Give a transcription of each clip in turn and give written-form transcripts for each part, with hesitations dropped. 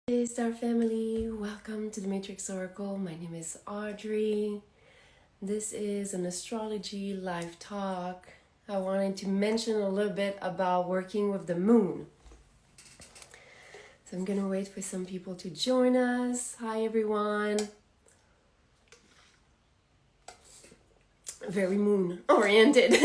Hey Star Family, welcome to the Matrix Oracle. My name is Audrey. This is an astrology live talk. I wanted to mention a little bit about working with the moon. So I'm gonna wait for some people to join us. Hi everyone. Very moon oriented.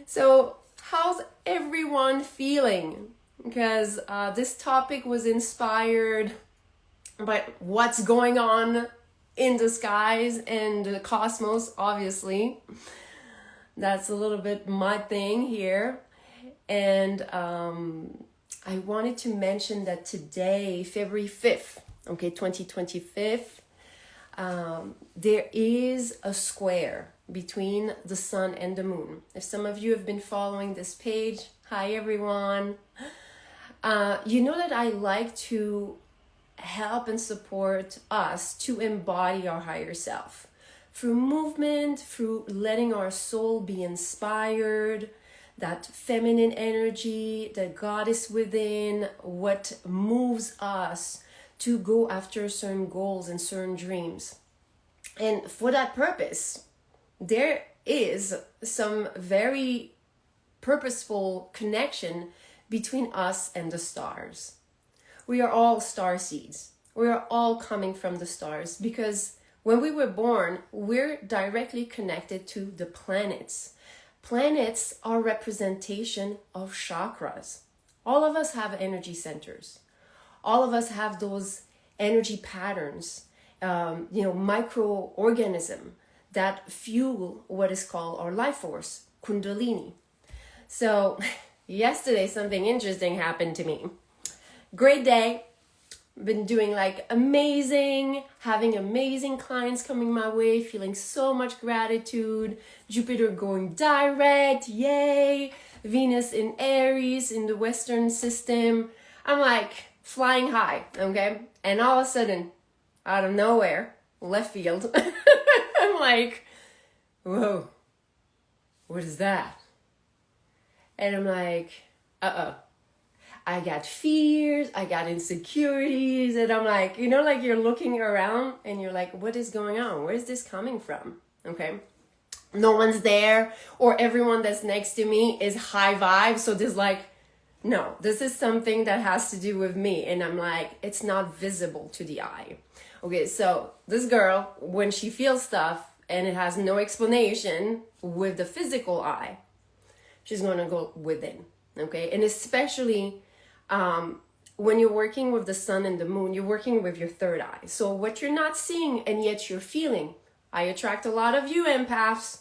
So how's everyone feeling? Because this topic was inspired by what's going on in the skies and the cosmos, obviously. That's a little bit my thing here. And I wanted to mention that today, February 5th, 2025, there is a square between the sun and the moon. If some of you have been following this page, hi everyone. You know that I like to help and support us to embody our higher self through movement, through letting our soul be inspired, that feminine energy, the goddess within, what moves us to go after certain goals and certain dreams. And for that purpose, there is some very purposeful connection between us and the stars. We are all star seeds. We are all coming from the stars because when we were born, we're directly connected to the planets. Planets are representation of chakras. All of us have energy centers. All of us have those energy patterns, microorganism that fuel what is called our life force, Kundalini. So yesterday, something interesting happened to me. Great day. Been doing having amazing clients coming my way, feeling so much gratitude. Jupiter going direct, yay. Venus in Aries in the Western system. I'm like flying high, okay? And all of a sudden, out of nowhere, left field, I'm like, whoa, what is that? And I'm like, I got fears, I got insecurities, and I'm like, you're looking around and you're like, what is going on? Where is this coming from? Okay. No one's there, or everyone that's next to me is high vibe. So there's no, this is something that has to do with me. And I'm like, it's not visible to the eye. Okay. So this girl, when she feels stuff and it has no explanation with the physical eye, she's going to go within, okay? And especially when you're working with the sun and the moon, you're working with your third eye. So what you're not seeing and yet you're feeling, I attract a lot of you empaths.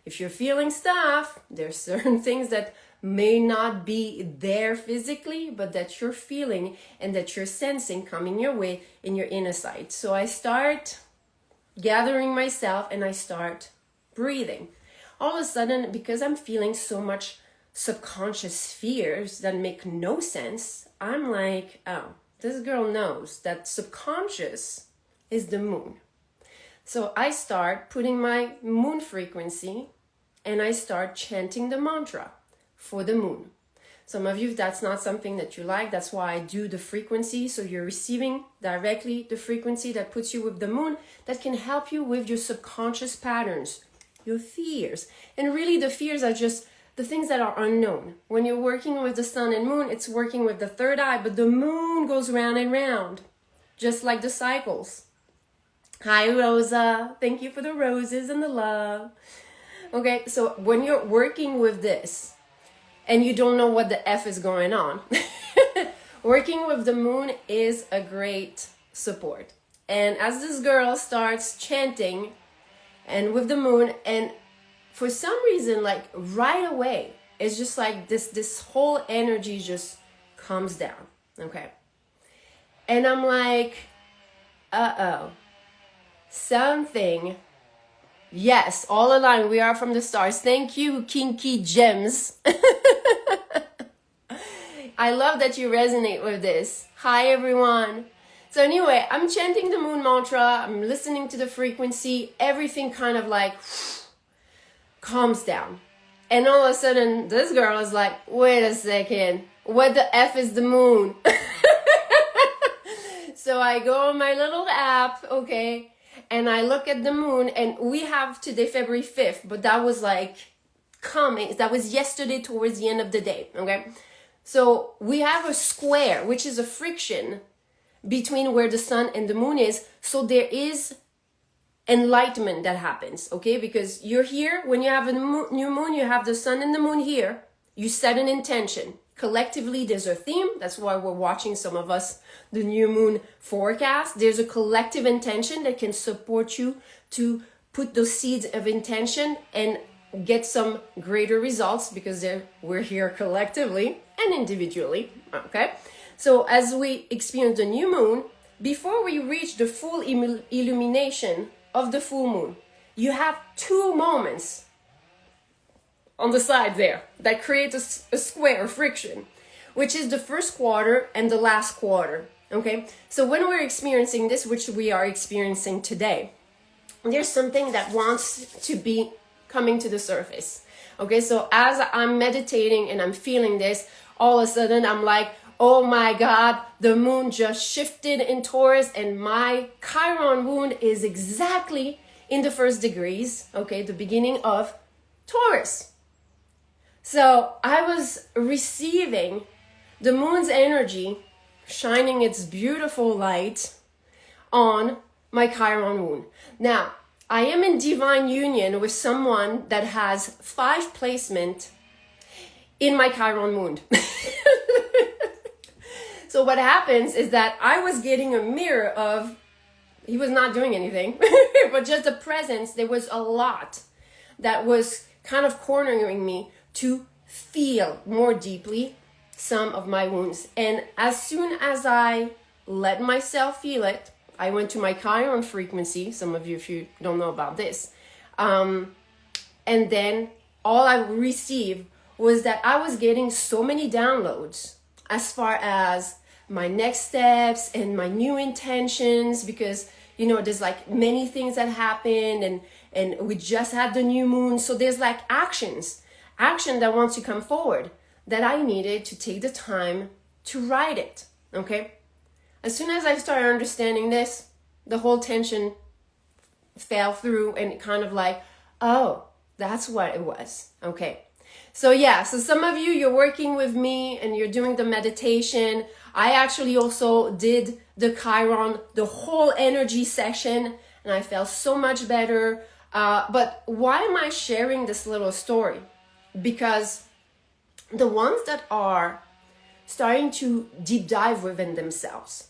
If you're feeling stuff, there's certain things that may not be there physically, but that you're feeling and that you're sensing coming your way in your inner sight. So I start gathering myself and I start breathing. All of a sudden, because I'm feeling so much subconscious fears that make no sense, I'm like, oh, this girl knows that subconscious is the moon. So I start putting my moon frequency and I start chanting the mantra for the moon. Some of you, that's not something that you like. That's why I do the frequency. So you're receiving directly the frequency that puts you with the moon that can help you with your subconscious patterns, your fears. And really the fears are just the things that are unknown. When you're working with the sun and moon, it's working with the third eye, but the moon goes round and round, just like the cycles. Hi, Rosa. Thank you for the roses and the love. Okay, so when you're working with this and you don't know what the F is going on, working with the moon is a great support. And as this girl starts chanting and with the moon, and for some reason, right away, it's just like this whole energy just comes down, okay? And I'm like, something, yes, all aligned, we are from the stars. Thank you, Kinky Gems. I love that you resonate with this. Hi, everyone. So anyway, I'm chanting the moon mantra. I'm listening to the frequency. Everything kind of calms down. And all of a sudden, this girl is like, wait a second. What the F is the moon? So I go on my little app, okay, and I look at the moon, and we have today February 5th, but that was like coming, that was yesterday towards the end of the day, okay? So we have a square, which is a friction between where the sun and the moon is. So there is enlightenment that happens, okay? Because you're here, when you have a new moon, you have the sun and the moon here, you set an intention. Collectively, there's a theme. That's why we're watching, some of us, the new moon forecast. There's a collective intention that can support you to put those seeds of intention and get some greater results, because we're here collectively and individually, okay? So as we experience the new moon, before we reach the full illumination of the full moon, you have 2 moments on the side there that create a square friction, which is the first quarter and the last quarter, okay? So when we're experiencing this, which we are experiencing today, there's something that wants to be coming to the surface, okay? So as I'm meditating and I'm feeling this, all of a sudden I'm like, oh my God, the moon just shifted in Taurus and my Chiron wound is exactly in the 1st degrees, okay, the beginning of Taurus. So I was receiving the moon's energy, shining its beautiful light on my Chiron wound. Now, I am in divine union with someone that has 5 placement in my Chiron wound. So what happens is that I was getting a mirror of, he was not doing anything, but just the presence. There was a lot that was kind of cornering me to feel more deeply some of my wounds. And as soon as I let myself feel it, I went to my Chiron frequency. Some of you, if you don't know about this. And then all I received was that I was getting so many downloads as far as my next steps and my new intentions, because, you know, there's like many things that happen, and we just had the new moon. So there's like action that wants to come forward, that I needed to take the time to write it, okay? As soon as I started understanding this, the whole tension fell through, and kind of like, oh, that's what it was, okay? So yeah, so some of you, you're working with me and you're doing the meditation. I actually also did the Chiron, the whole energy session, and I felt so much better. But why am I sharing this little story? Because the ones that are starting to deep dive within themselves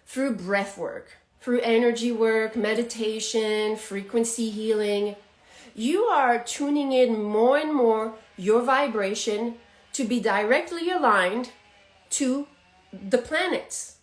through breath work, through energy work, meditation, frequency healing, you are tuning in more and more your vibration to be directly aligned to the planets,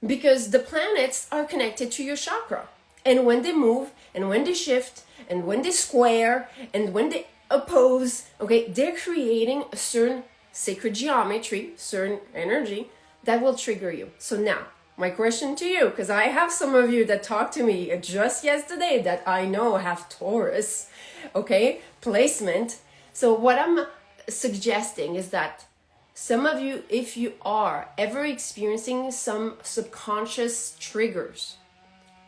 because the planets are connected to your chakra. And when they move, and when they shift, and when they square, and when they oppose, okay, they're creating a certain sacred geometry, certain energy that will trigger you. So now, my question to you, because I have some of you that talked to me just yesterday that I know have Taurus, okay, placement. So what I'm suggesting is that some of you, if you are ever experiencing some subconscious triggers,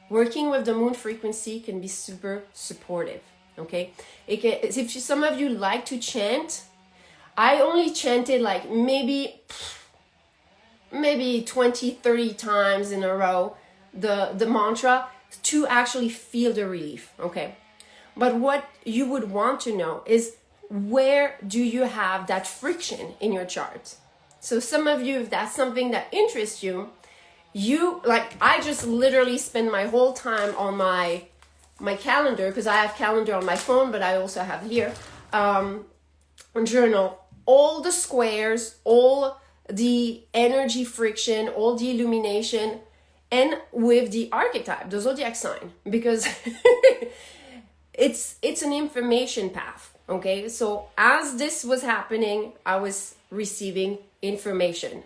working with the moon frequency can be super supportive, okay? If some of you like to chant, I only chanted like maybe 20, 30 times in a row the mantra to actually feel the relief, okay? But what you would want to know is, where do you have that friction in your chart? So some of you, if that's something that interests you, I just literally spend my whole time on my calendar, because I have calendar on my phone, but I also have here, journal, all the squares, all the energy friction, all the illumination, and with the archetype, the zodiac sign, because it's an information path. Okay, so as this was happening, I was receiving information.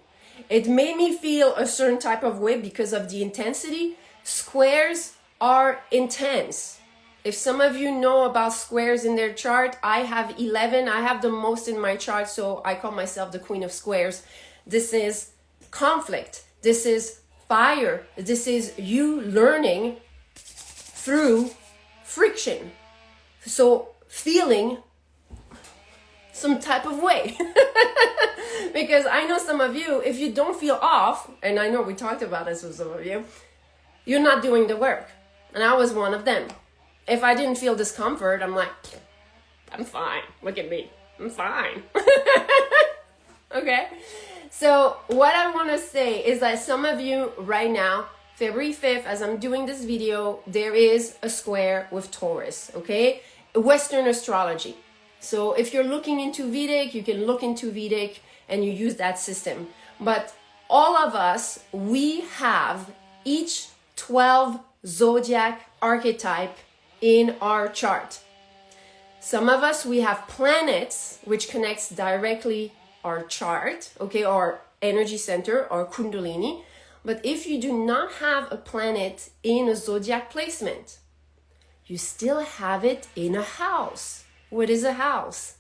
It made me feel a certain type of way because of the intensity. Squares are intense. If some of you know about squares in their chart, I have 11. I have the most in my chart, so I call myself the queen of squares. This is conflict. This is fire. This is you learning through friction. So feeling some type of way. Because I know some of you, if you don't feel off, and I know we talked about this with some of you, you're not doing the work. And I was one of them. If I didn't feel discomfort, I'm like, I'm fine. Look at me. I'm fine. Okay? So what I want to say is that some of you right now, February 5th, as I'm doing this video, there is a square with Taurus, okay? Western astrology. So if you're looking into Vedic, you can look into Vedic and you use that system. But all of us, we have each 12 zodiac archetype in our chart. Some of us, we have planets, which connects directly our chart, okay, our energy center, our kundalini. But if you do not have a planet in a zodiac placement, you still have it in a house. What is a house?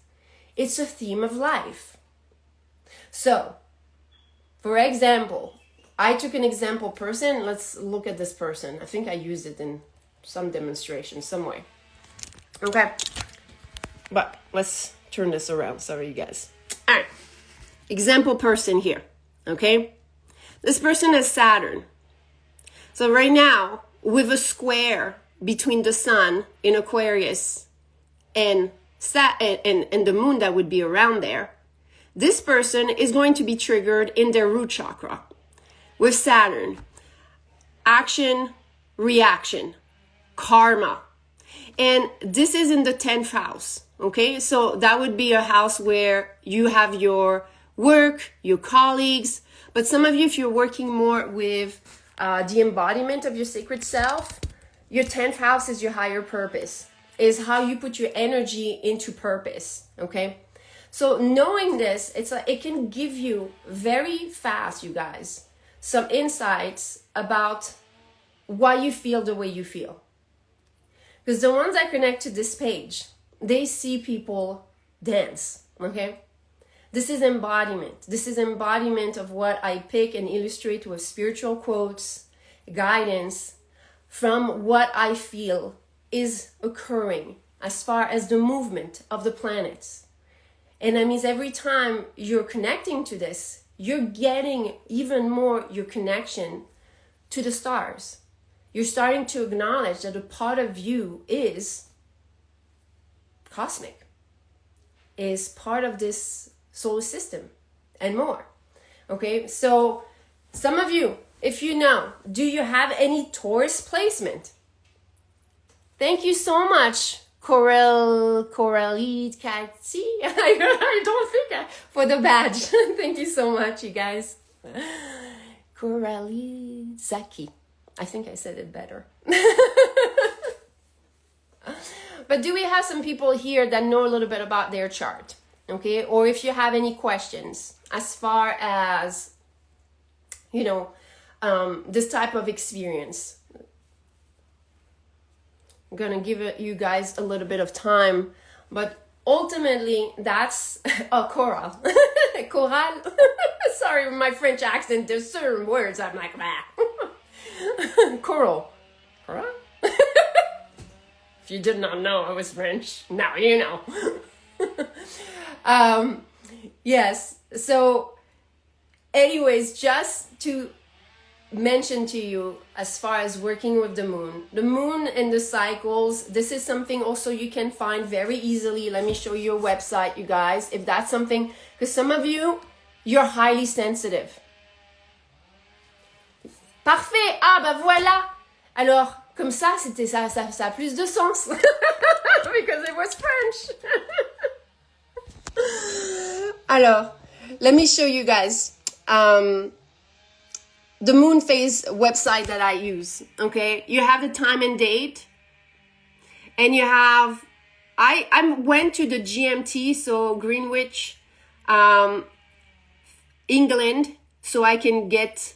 It's a theme of life. So, for example, I took an example person. Let's look at this person. I think I used it in some demonstration, some way. Okay. But let's turn this around. Sorry, you guys. All right. Example person here. Okay. This person is Saturn. So right now, with a square between the sun in Aquarius and the moon that would be around there, this person is going to be triggered in their root chakra with Saturn. Action, reaction, karma. And this is in the 10th house, okay? So that would be a house where you have your work, your colleagues. But some of you, if you're working more with the embodiment of your sacred self, your 10th house is your higher purpose, is how you put your energy into purpose, okay? So knowing this, it's like it can give you very fast, you guys, some insights about why you feel the way you feel. Because the ones that connect to this page, they see people dance, okay? This is embodiment. This is embodiment of what I pick and illustrate with spiritual quotes, guidance from what I feel is occurring as far as the movement of the planets. And that means every time you're connecting to this, you're getting even more your connection to the stars. You're starting to acknowledge that a part of you is cosmic, is part of this solar system and more. Okay, so some of you, if you know, do you have any Taurus placement? Thank you so much, Coralie Katsi. I don't think for the badge. Thank you so much, you guys. Coralie Zaki. I think I said it better. But do we have some people here that know a little bit about their chart? Okay, or if you have any questions as far as, you know, this type of experience. I'm gonna give you guys a little bit of time, but ultimately that's Coral. Coral. Sorry, my French accent. There's certain words I'm like, Coral. Coral. If you did not know I was French, now you know. Yes. So, anyways, just to mention to you as far as working with the moon and the cycles, this is something also you can find very easily. Let me show you a website, you guys, if that's something, because some of you, you're highly sensitive. Parfait. Ah, bah voilà. Alors, comme ça, ça a plus de sens. Because it was French. Alors, let me show you guys. The moon phase website that I use, okay? You have the time and date, and you have, I went to the GMT, so Greenwich, England, so I can get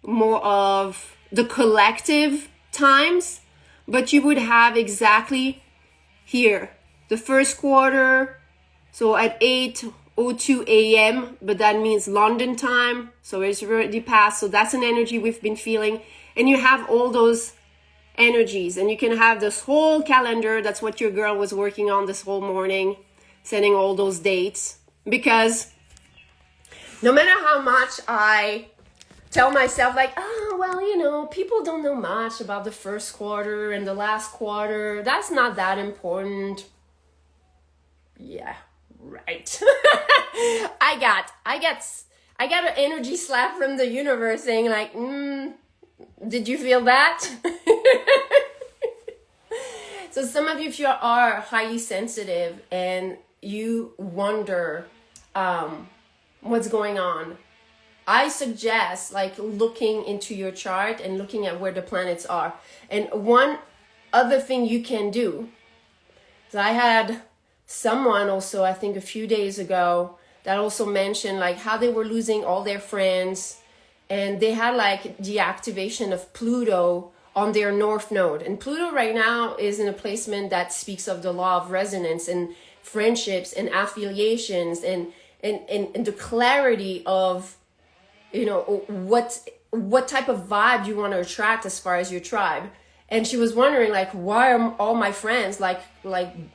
more of the collective times, but you would have exactly here, the first quarter, so at 8:05 6:02 a.m., but that means London time. So it's already past. So that's an energy we've been feeling. And you have all those energies, and you can have this whole calendar. That's what your girl was working on this whole morning, setting all those dates. Because no matter how much I tell myself like, oh, well, you know, people don't know much about the first quarter and the last quarter. That's not that important. Yeah, right. I got an energy slap from the universe saying like, did you feel that? So some of you, if you are highly sensitive and you wonder what's going on, I suggest like looking into your chart and looking at where the planets are. And one other thing you can do is I had someone also, I think a few days ago, that also mentioned like how they were losing all their friends, and they had like the activation of Pluto on their north node. And Pluto right now is in a placement that speaks of the law of resonance and friendships and affiliations and the clarity of, you know, what type of vibe you want to attract as far as your tribe. And she was wondering like, why are all my friends like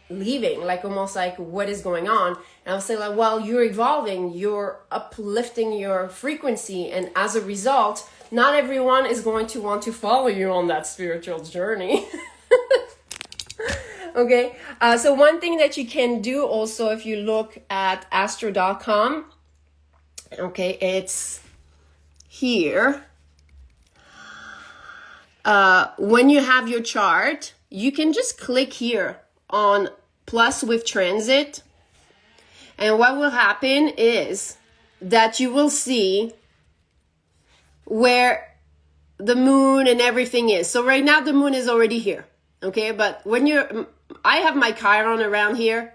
leaving, like almost like what is going on? And I was saying like, well, you're evolving, you're uplifting your frequency, and as a result, not everyone is going to want to follow you on that spiritual journey. Okay, so one thing that you can do also, if you look at astro.com, okay, it's here. When you have your chart, you can just click here on plus with transit. And what will happen is that you will see where the moon and everything is. So right now the moon is already here. Okay, but I have my Chiron around here.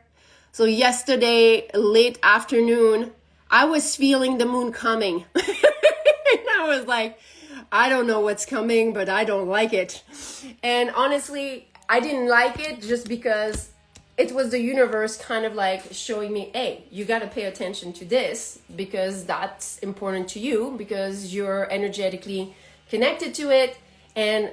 So yesterday, late afternoon, I was feeling the moon coming. And I was like, I don't know what's coming, but I don't like it. And honestly, I didn't like it just because it was the universe kind of like showing me, hey, you got to pay attention to this because that's important to you, because you're energetically connected to it. And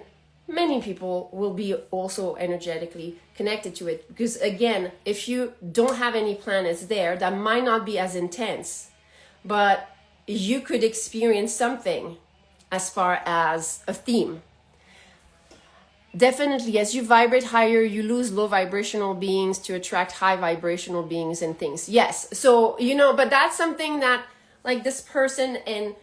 many people will be also energetically connected to it. Because again, if you don't have any planets there, that might not be as intense, but you could experience something as far as a theme. Definitely, as you vibrate higher, you lose low vibrational beings to attract high vibrational beings and things. Yes. So, you know, but that's something that like this person, and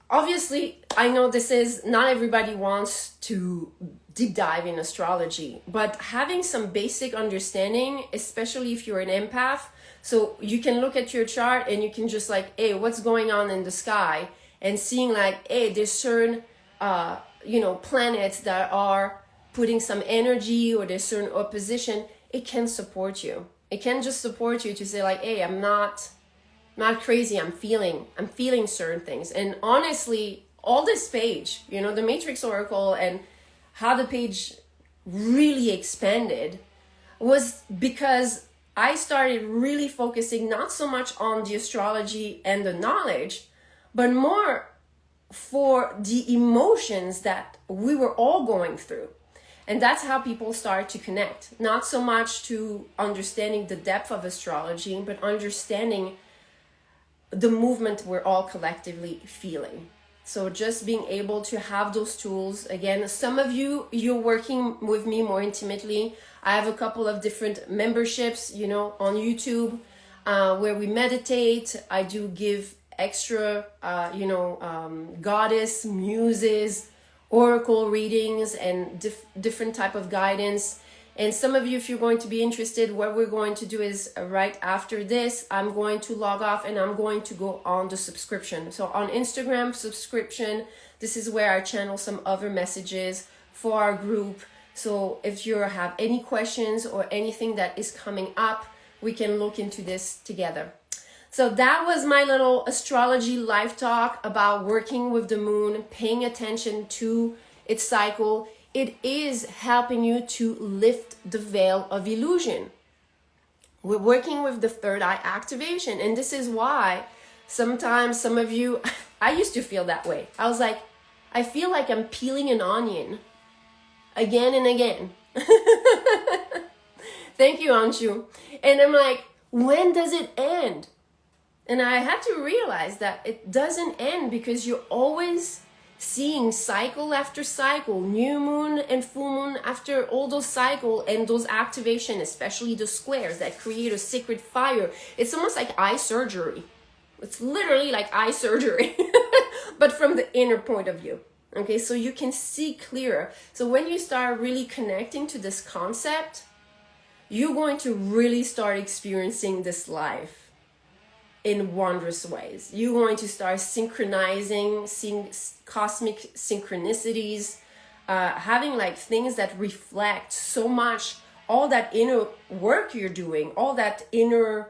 obviously I know this is not everybody wants to deep dive in astrology, but having some basic understanding, especially if you're an empath, so you can look at your chart and you can just like, hey, what's going on in the sky? And seeing like, hey, there's certain, planets that are putting some energy, or there's certain opposition, it can support you. It can just support you to say like, hey, I'm not crazy. I'm feeling certain things. And honestly, all this page, you know, the Matrix Oracle and how the page really expanded was because I started really focusing not so much on the astrology and the knowledge, but more for the emotions that we were all going through. And that's how people start to connect. Not so much to understanding the depth of astrology, but understanding the movement we're all collectively feeling. So just being able to have those tools. Again, some of you're working with me more intimately. I have a couple of different memberships, you know, on YouTube where we meditate. I do give extra, goddess, muses, oracle readings, and different type of guidance. And some of you, if you're going to be interested, what we're going to do is right after this, I'm going to log off and I'm going to go on the subscription. So on Instagram subscription, this is where I channel some other messages for our group. So if you have any questions or anything that is coming up, we can look into this together. So that was my little astrology live talk about working with the moon, paying attention to its cycle. It is helping you to lift the veil of illusion. We're working with the third eye activation. And this is why sometimes some of you, I used to feel that way. I was like, I feel like I'm peeling an onion again and again. Thank you, Anshu. And I'm like, when does it end? And I had to realize that it doesn't end, because you're always seeing cycle after cycle, new moon and full moon after all those cycle and those activation, especially the squares that create a sacred fire. It's almost like eye surgery. It's literally like eye surgery, but from the inner point of view. Okay, so you can see clearer. So when you start really connecting to this concept, you're going to really start experiencing this life in wondrous ways. You're going to start synchronizing, seeing cosmic synchronicities, having like things that reflect so much all that inner work you're doing, all that inner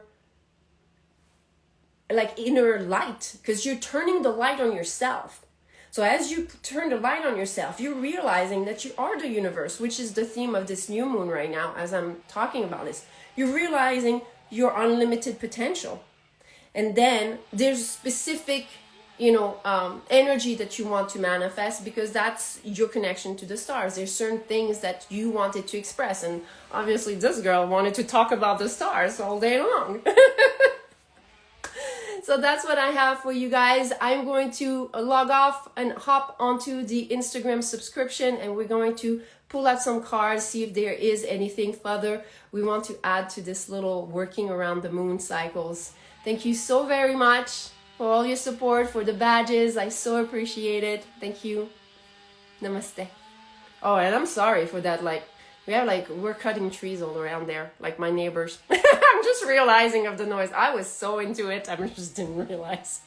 light, because you're turning the light on yourself. So as you turn the light on yourself, you're realizing that you are the universe, which is the theme of this new moon right now as I'm talking about this. You're realizing your unlimited potential. And then there's specific, energy that you want to manifest, because that's your connection to the stars. There's certain things that you wanted to express. And obviously this girl wanted to talk about the stars all day long. So that's what I have for you guys. I'm going to log off and hop onto the Instagram subscription, and we're going to pull out some cards, see if there is anything further we want to add to this little working around the moon cycles. Thank you so very much for all your support, for the badges. I so appreciate it. Thank you. Namaste. Oh, and I'm sorry for that. We're cutting trees all around there, like my neighbors. I'm just realizing of the noise. I was so into it. I just didn't realize.